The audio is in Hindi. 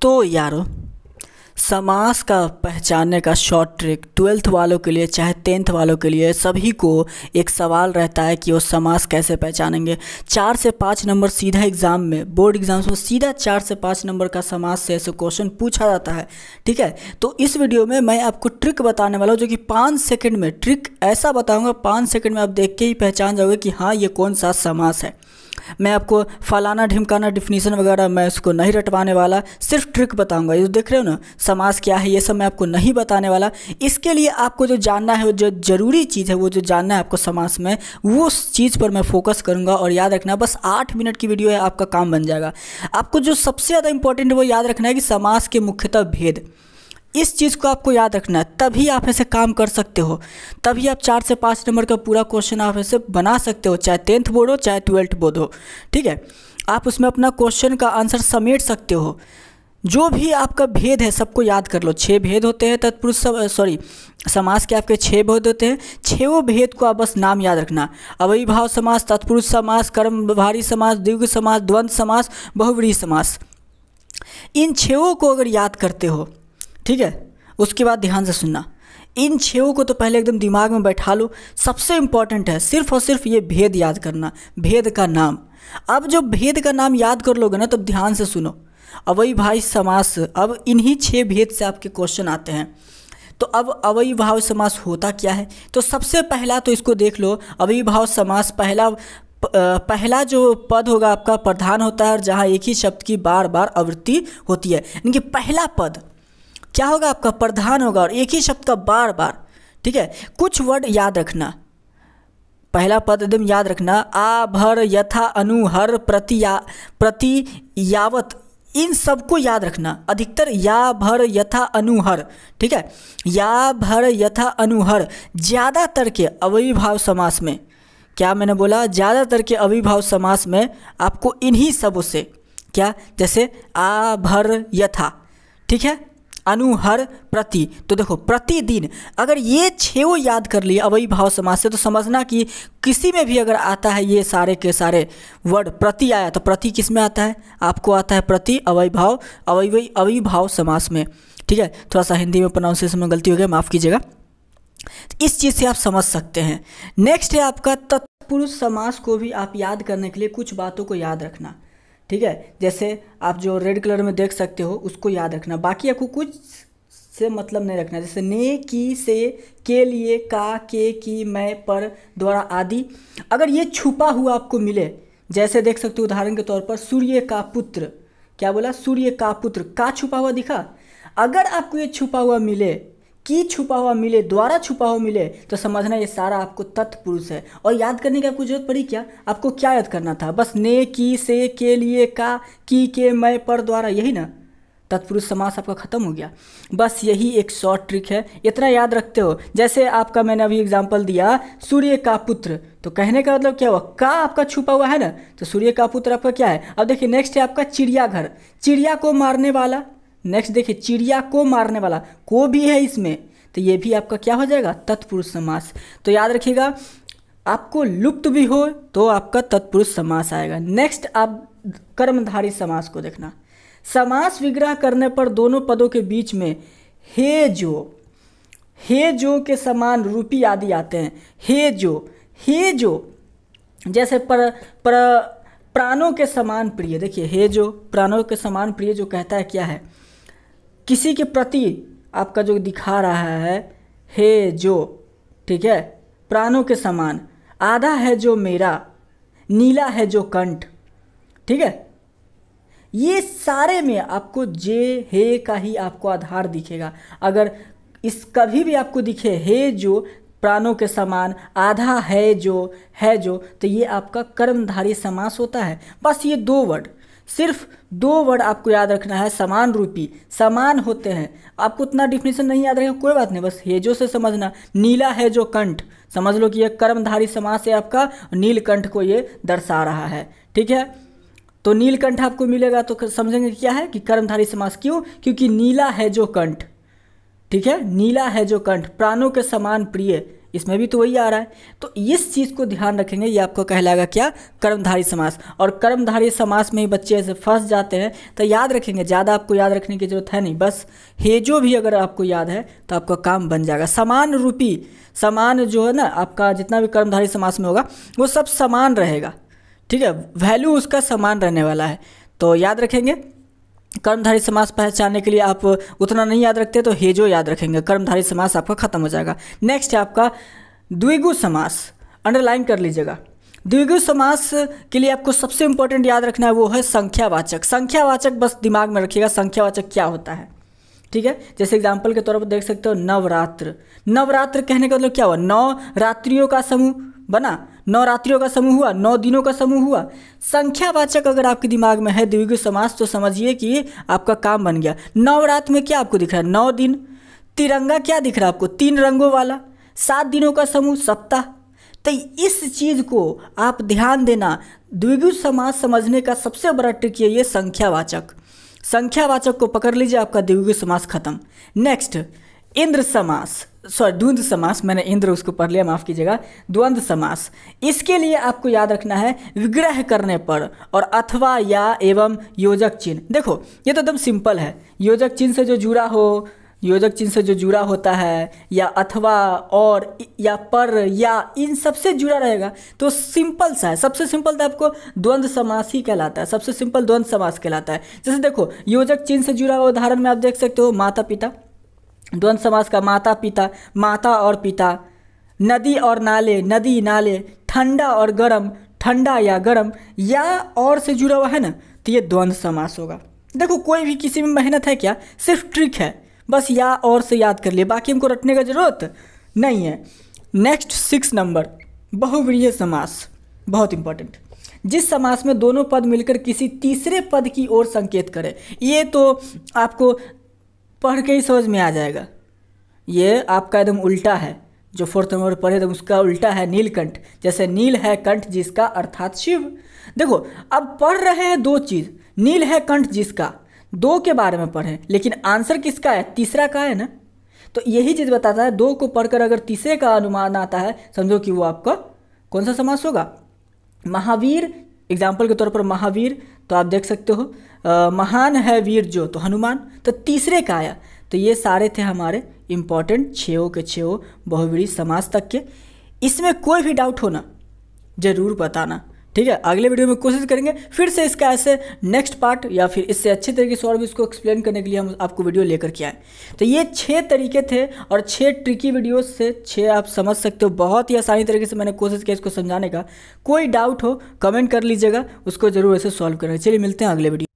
तो यारो समास का पहचानने का शॉर्ट ट्रिक 12th वालों के लिए चाहे 10th वालों के लिए सभी को एक सवाल रहता है कि वो समास कैसे पहचानेंगे। 4 से 5 नंबर सीधा एग्ज़ाम में, बोर्ड एग्जाम्स में सीधा 4 से 5 नंबर का समास से ऐसे क्वेश्चन पूछा जाता है। ठीक है, तो इस वीडियो में मैं आपको ट्रिक बताने वाला हूँ जो कि 5 सेकंड में, ट्रिक ऐसा बताऊँगा 5 सेकंड में आप देख के ही पहचान जाओगे कि हाँ ये कौन सा समास है। मैं आपको फलाना ढिमकाना डिफिनीशन वगैरह मैं उसको नहीं रटवाने वाला, सिर्फ ट्रिक बताऊंगा। ये देख रहे हो ना समास क्या है, ये सब मैं आपको नहीं बताने वाला। इसके लिए आपको जो जानना है, जो ज़रूरी चीज़ है, वो जो जानना है आपको समास में, वो उस चीज़ पर मैं फोकस करूँगा। और याद रखना बस 8 मिनट की वीडियो है, आपका काम बन जाएगा। आपको जो सबसे ज़्यादा इंपॉर्टेंट है वो याद रखना है कि समास के मुख्यतः भेद, इस चीज़ को आपको याद रखना है, तभी आप ऐसे काम कर सकते हो, तभी आप 4 से 5 नंबर का पूरा क्वेश्चन आप ऐसे बना सकते हो, चाहे 10th बोर्ड हो चाहे 12th बोर्ड हो। ठीक है, आप उसमें अपना क्वेश्चन का आंसर समेट सकते हो। जो भी आपका भेद है सबको याद कर लो। 6 भेद होते हैं तत्पुरुष समास के आपके 6 भेद होते हैं। 6 भेद को आप बस नाम याद रखना। अव्ययीभाव समास, तत्पुरुष समास, कर्मधारय समास, द्विगु समास, द्वंद्व समास, बहुव्रीहि समास। इन 6 को अगर याद करते हो, ठीक है, उसके बाद ध्यान से सुनना। इन 6 को तो पहले एकदम दिमाग में बैठा लो। सबसे इम्पॉर्टेंट है सिर्फ और सिर्फ ये भेद याद करना, भेद का नाम। अब जो भेद का नाम याद कर लोगे ना, तब ध्यान से सुनो। अव्ययीभाव समास, अब इन्हीं 6 भेद से आपके क्वेश्चन आते हैं। तो अब अव्ययीभाव समास होता क्या है, तो सबसे पहला तो इसको देख लो। अव्ययीभाव समास पहला जो पद होगा आपका प्रधान होता है, और जहाँ एक ही शब्द की बार बार आवृत्ति होती है, यानी कि पहला पद क्या होगा आपका, प्रधान होगा, और एक ही शब्द का बार बार। ठीक है, कुछ वर्ड याद रखना, पहला पद एकदम याद रखना। आ भर यथा अनु हर प्रति यावत, इन सबको याद रखना। अधिकतर या भर यथा अनु हर, ठीक है, या भर यथा अनु हर। ज़्यादातर के अव्ययीभाव समास में, क्या मैंने बोला, ज़्यादातर के अव्ययीभाव समास में आपको इन्हीं सबों से, क्या, जैसे आ भर यथा, ठीक है, अनु हर प्रति। तो देखो प्रतिदिन, अगर ये 6 याद कर लिए अव्ययीभाव समास से, तो समझना कि किसी में भी अगर आता है ये सारे के सारे वर्ड प्रति आया, तो प्रति किस में आता है, आपको आता है प्रति अव्ययीभाव समास में। ठीक है, थोड़ा सा हिंदी में प्रोनाउंसिएशन में गलती हो गया, माफ़ कीजिएगा। इस चीज़ से आप समझ सकते हैं। नेक्स्ट है आपका तत्पुरुष समास को भी आप याद करने के लिए कुछ बातों को याद रखना। ठीक है, जैसे आप जो रेड कलर में देख सकते हो उसको याद रखना, बाकी आपको कुछ से मतलब नहीं रखना। जैसे ने, की, से, के लिए, का, के, की, मैं, पर, द्वारा आदि। अगर ये छुपा हुआ आपको मिले, जैसे देख सकते हो उदाहरण के तौर पर सूर्य का पुत्र, क्या बोला, सूर्य का पुत्र, का छुपा हुआ दिखा। अगर आपको ये छुपा हुआ मिले, की छुपा हुआ मिले, द्वारा छुपा हुआ मिले, तो समझना ये सारा आपको तत्पुरुष है। और याद करने की आपको जरूरत पड़ी क्या, आपको क्या याद करना था, बस ने, की, से, के लिए, का, की, के, मैं, पर, द्वारा, यही ना तत्पुरुष समास आपका खत्म हो गया। बस यही एक शॉर्ट ट्रिक है, इतना याद रखते हो। जैसे आपका मैंने अभी एग्जांपल दिया सूर्य का पुत्र, तो कहने का मतलब क्या हुआ, का आपका छुपा हुआ है ना, तो सूर्य का पुत्र आपका क्या है। अब देखिए नेक्स्ट है आपका चिड़ियाघर, चिड़िया को मारने वाला। नेक्स्ट देखिए चिड़िया को मारने वाला, को भी है इसमें, तो ये भी आपका क्या हो जाएगा, तत्पुरुष समास। तो याद रखिएगा, आपको लुप्त भी हो तो आपका तत्पुरुष समास आएगा। नेक्स्ट आप कर्मधारय समास को देखना। समास विग्रह करने पर दोनों पदों के बीच में हे जो के समान रूपी आदि आते हैं। हे जो जैसे प्राणों के समान प्रिय, देखिए हे जो प्राणों के समान प्रिय जो कहता है क्या है, किसी के प्रति आपका जो दिखा रहा है, हे जो, ठीक है, प्राणों के समान, आधा है जो मेरा, नीला है जो कंठ। ठीक है, ये सारे में आपको जे, हे का ही आपको आधार दिखेगा। अगर इस कभी भी आपको दिखे हे जो, प्राणों के समान, आधा है जो, तो ये आपका कर्मधारय समास होता है। बस ये 2 वर्ड, सिर्फ 2 वर्ड आपको याद रखना है। समान रूपी, समान होते हैं, आपको उतना डिफिनेशन नहीं याद रहेगा कोई बात नहीं, बस हेजो से समझना। नीला है जो कंठ, समझ लो कि ये कर्मधारय समास है आपका, नीलकंठ को ये दर्शा रहा है। ठीक है, तो नीलकंठ आपको मिलेगा तो समझेंगे क्या है कि कर्मधारय समास। क्यों, क्योंकि नीला है जो कंठ, ठीक है, नीला है जो कंठ, प्राणों के समान प्रिय, इसमें भी तो वही आ रहा है। तो इस चीज़ को ध्यान रखेंगे, ये आपको कहलाएगा क्या, कर्मधारय समास। और कर्मधारय समास में ही बच्चे ऐसे फंस जाते हैं, तो याद रखेंगे, ज़्यादा आपको याद रखने की जरूरत है नहीं, बस हेजो भी अगर आपको याद है तो आपका काम बन जाएगा। समान रूपी, समान जो है ना आपका जितना भी कर्मधारय समास में होगा वो सब समान रहेगा, ठीक है, वैल्यू उसका समान रहने वाला है। तो याद रखेंगे, कर्मधारय समास पहचानने के लिए आप उतना नहीं याद रखते तो हेजो याद रखेंगे, कर्मधारय समास आपका खत्म हो जाएगा। नेक्स्ट है आपका द्विगु समास, अंडरलाइन कर लीजिएगा। द्विगु समास के लिए आपको सबसे इंपॉर्टेंट याद रखना है वो है संख्यावाचक। संख्यावाचक बस दिमाग में रखिएगा, संख्यावाचक क्या होता है, ठीक है। जैसे एग्जाम्पल के तौर पर देख सकते हो नवरात्र। नवरात्र कहने का मतलब क्या हुआ, 9 रात्रियों का समूह बना, 9 रात्रियों का समूह हुआ, 9 दिनों का समूह हुआ। संख्यावाचक अगर आपके दिमाग में है द्विगु समास तो समझिए कि आपका काम बन गया। नवरात्र में क्या आपको दिख रहा है, 9 दिन। तिरंगा क्या दिख रहा है आपको, 3 रंगों वाला। 7 दिनों का समूह, सप्ताह। तो इस चीज़ को आप ध्यान देना, द्विगु समास समझने का सबसे बड़ा ट्रिक ये संख्यावाचक। संख्यावाचक को पकड़ लीजिए, आपका द्विगु समास खत्म। नेक्स्ट इंद्र समास, द्वंद्व समास, मैंने इंद्र उसको पढ़ लिया, माफ़ कीजिएगा। द्वंद्व समास, इसके लिए आपको याद रखना है विग्रह करने पर और अथवा या एवं योजक चिन्ह। देखो ये तो एकदम सिंपल है, योजक चिन्ह से जो जुड़ा हो, योजक चिन्ह से जो जुड़ा होता है, या अथवा और या पर या इन सबसे जुड़ा रहेगा तो सिंपल सा है। सबसे सिंपल तो आपको द्वंद्व समास ही कहलाता है, सबसे सिंपल द्वंद्व समास कहलाता है। जैसे देखो योजक चिन्ह से जुड़ा हुआ उदाहरण में आप देख सकते हो माता पिता, द्वंद्व समास का माता पिता, माता और पिता। नदी और नाले, नदी नाले। ठंडा और गर्म, ठंडा या गर्म, या और से जुड़ा हुआ है ना, तो ये द्वंद्व समास होगा। देखो कोई भी किसी में मेहनत है क्या, सिर्फ ट्रिक है, बस या और से याद कर लिए, बाकी हमको रटने का जरूरत नहीं है। नेक्स्ट 6 नंबर बहुव्रीहि समास, बहुत इंपॉर्टेंट। जिस समास में दोनों पद मिलकर किसी तीसरे पद की ओर संकेत करें। ये तो आपको पढ़ के ही समझ में आ जाएगा, ये आपका एकदम उल्टा है, जो 4th नंबर पढ़े तो उसका उल्टा है नीलकंठ। जैसे नील है कंठ जिसका अर्थात शिव। देखो अब पढ़ रहे हैं 2 चीज़, नील है कंठ जिसका, 2 के बारे में पढ़ें, लेकिन आंसर किसका है, तीसरा का है ना। तो यही चीज़ बताता है, 2 को पढ़कर अगर तीसरे का अनुमान आता है समझो कि वो आपका कौन सा समास होगा, महावीर। एग्जाम्पल के तौर पर महावीर, तो आप देख सकते हो महान है वीर जो, तो हनुमान, तो तीसरे का आया। तो ये सारे थे हमारे इंपॉर्टेंट 6 के 6 बहुव्रीहि समास तक के। इसमें कोई भी डाउट हो ना ज़रूर बताना, ठीक है। अगले वीडियो में कोशिश करेंगे फिर से इसका ऐसे नेक्स्ट पार्ट या फिर इससे अच्छे तरीके से और भी इसको एक्सप्लेन करने के लिए हम आपको वीडियो लेकर के आए। तो ये 6 तरीके थे और 6 ट्रिकी वीडियोस से 6 आप समझ सकते हो। बहुत ही आसानी तरीके से मैंने कोशिश किया इसको समझाने का। कोई डाउट हो कमेंट कर लीजिएगा, उसको ज़रूर ऐसे सॉल्व करेंगे। चलिए मिलते हैं अगले वीडियो।